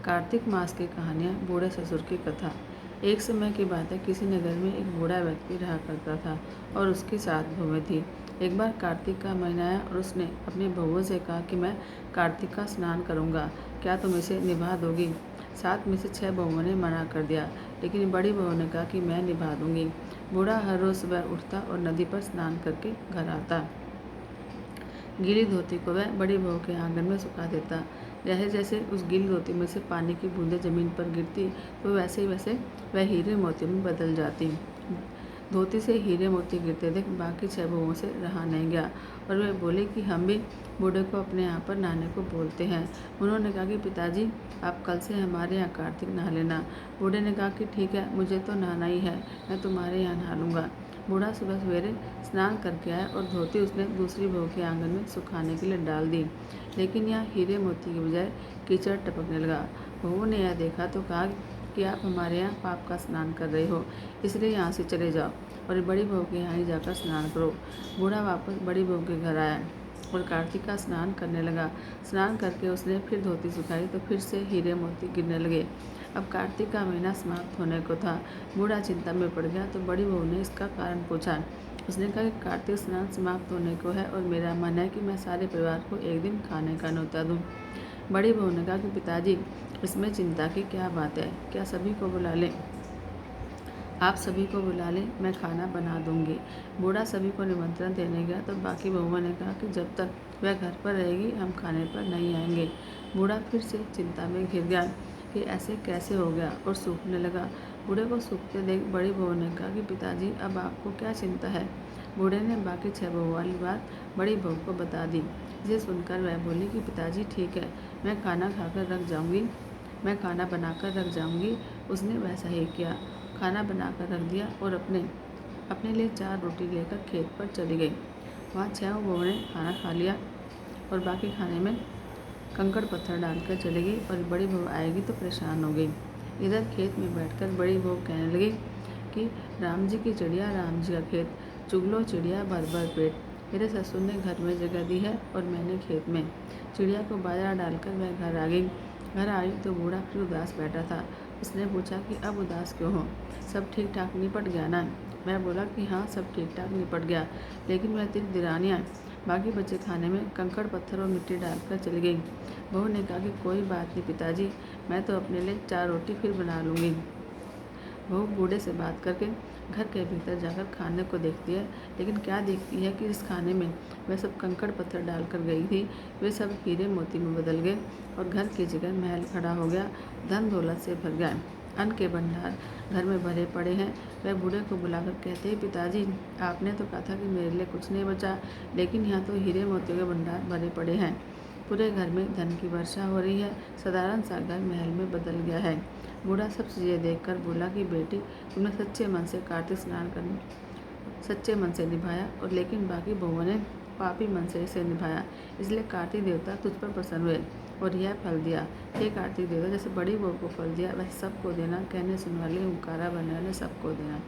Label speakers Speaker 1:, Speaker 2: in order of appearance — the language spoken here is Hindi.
Speaker 1: कार्तिक मास की कहानियाँ। बूढ़े ससुर की कथा। एक समय की बात है, किसी नगर में एक बूढ़ा व्यक्ति रहा करता था और उसकी 7 बहुएं थी। एक बार कार्तिक का महीना आया और उसने अपनी बहुओं से कहा कि मैं कार्तिक का स्नान करूँगा, क्या तुम इसे निभा दोगी? 7 में से 6 बहुओं ने मना कर दिया, लेकिन बड़ी बहू ने कहा कि मैं निभा दूंगी। बूढ़ा हर रोज़ सुबह उठता और नदी पर स्नान करके घर आता। गीली धोती को वह बड़ी बहू के आंगन में सुखा देता। जैसे जैसे उस गीली धोती में से पानी की बूंदें जमीन पर गिरती, तो वैसे वैसे वह हीरे मोतियों में बदल जाती। धोती से हीरे मोती गिरते देख बाकी 6 बहुओं से रहा नहीं गया और वे बोले कि हम भी बूढ़े को अपने यहाँ पर नहाने को बोलते हैं। उन्होंने कहा कि पिताजी, आप कल से हमारे यहाँ कार्तिक नहा लेना। बूढ़े ने कहा कि ठीक है, मुझे तो नहाना ही है, मैं तुम्हारे यहाँ नहा लूँगा। बूढ़ा सुबह सवेरे स्नान करके आया और धोती उसने दूसरी बहू के आंगन में सुखाने के लिए डाल दी, लेकिन यहाँ हीरे मोती के बजाय कीचड़ टपकने लगा। बहू ने यह देखा तो कहा कि आप हमारे यहाँ पाप का स्नान कर रहे हो, इसलिए यहाँ से चले जाओ और बड़ी बहू के यहाँ ही जाकर स्नान करो। बूढ़ा वापस बड़ी बहू के घर आया और कार्तिक का स्नान करने लगा। स्नान करके उसने फिर धोती सुखाई तो फिर से हीरे मोती गिरने लगे। अब कार्तिक का महीना समाप्त होने को था। बूढ़ा चिंता में पड़ गया तो बड़ी बहू ने इसका कारण पूछा। उसने कहा कि कार्तिक स्नान समाप्त होने को है और मेरा मन है कि मैं सारे परिवार को एक दिन खाने का न्योता दूँ। बड़ी बहू ने कहा कि पिताजी, इसमें चिंता की क्या बात है, क्या सभी को बुला लें? आप सभी को बुला लें, मैं खाना बना दूंगी। बूढ़ा सभी को निमंत्रण देने गया तो बाकी बहुओं ने कहा कि जब तक वह घर पर रहेगी हम खाने पर नहीं आएंगे। बूढ़ा फिर से चिंता में घिर गया कि ऐसे कैसे हो गया और सूखने लगा। बूढ़े को सूखते देख बड़ी बहू ने कहा कि पिताजी, अब आपको क्या चिंता है? बूढ़े ने बाकी 6 बहुओं वाली बात बड़ी बहू को बता दी, जिसे सुनकर वह बोली कि पिताजी ठीक है, मैं खाना बनाकर रख जाऊंगी। उसने वैसा ही किया, खाना बनाकर रख दिया और अपने लिए 4 रोटी लेकर खेत पर चली गई। वहाँ 6 बहुओं ने खाना खा लिया और बाकी खाने में कंकड़ पत्थर डालकर चली गई और बड़ी बहू आएगी तो परेशान हो गई। इधर खेत में बैठकर बड़ी बहू कहने लगी कि राम जी की चिड़िया, राम जी का खेत, चुग लो चिड़िया भर भर पेट। मेरे ससुर ने घर में जगह दी है और मैंने खेत में। चिड़िया को बाजरा डालकर वह घर आ गई। घर आई तो बूढ़ा फिर उदास बैठा था। उसने पूछा कि अब उदास क्यों हो, सब ठीक ठाक निपट गया ना? मैं बोला कि हाँ, सब ठीक ठाक निपट गया, लेकिन वह तेरी दिरानियाँ बाकी बचे खाने में कंकड़ पत्थर और मिट्टी डालकर चली गई। बहू ने कहा कि कोई बात नहीं पिताजी, मैं तो अपने लिए 4 रोटी फिर बना लूँगी। बहू बूढ़े से बात करके घर के भीतर जाकर खाने को देखती है, लेकिन क्या देखती है कि इस खाने में वह सब कंकड़ पत्थर डालकर गई थी, वे सब हीरे मोती में बदल गए और घर की जगह महल खड़ा हो गया, धन दौलत से भर गया, अन्न के भंडार घर में भरे पड़े हैं। वह बूढ़े को बुलाकर कहते हैं, पिताजी, आपने तो कहा था कि मेरे लिए कुछ नहीं बचा, लेकिन यहाँ तो हीरे मोतियों के भंडार भरे पड़े हैं। पूरे घर में धन की वर्षा हो रही है, साधारण सा घर महल में बदल गया है। बूढ़ा सब चीज़ें देखकर बोला कि बेटी, तुमने सच्चे मन से कार्तिक स्नान करने सच्चे मन से निभाया और लेकिन बाकी बहुओं ने पापी मन से इसे निभाया, इसलिए कार्तिक देवता तुझ पर प्रसन्न हुए और यह फल दिया। हे कार्तिक देवता, जैसे बड़ी बहू को फल दिया वह सबको देना, कहने सुनने वाले हुंकारा बनने वाले सबको देना।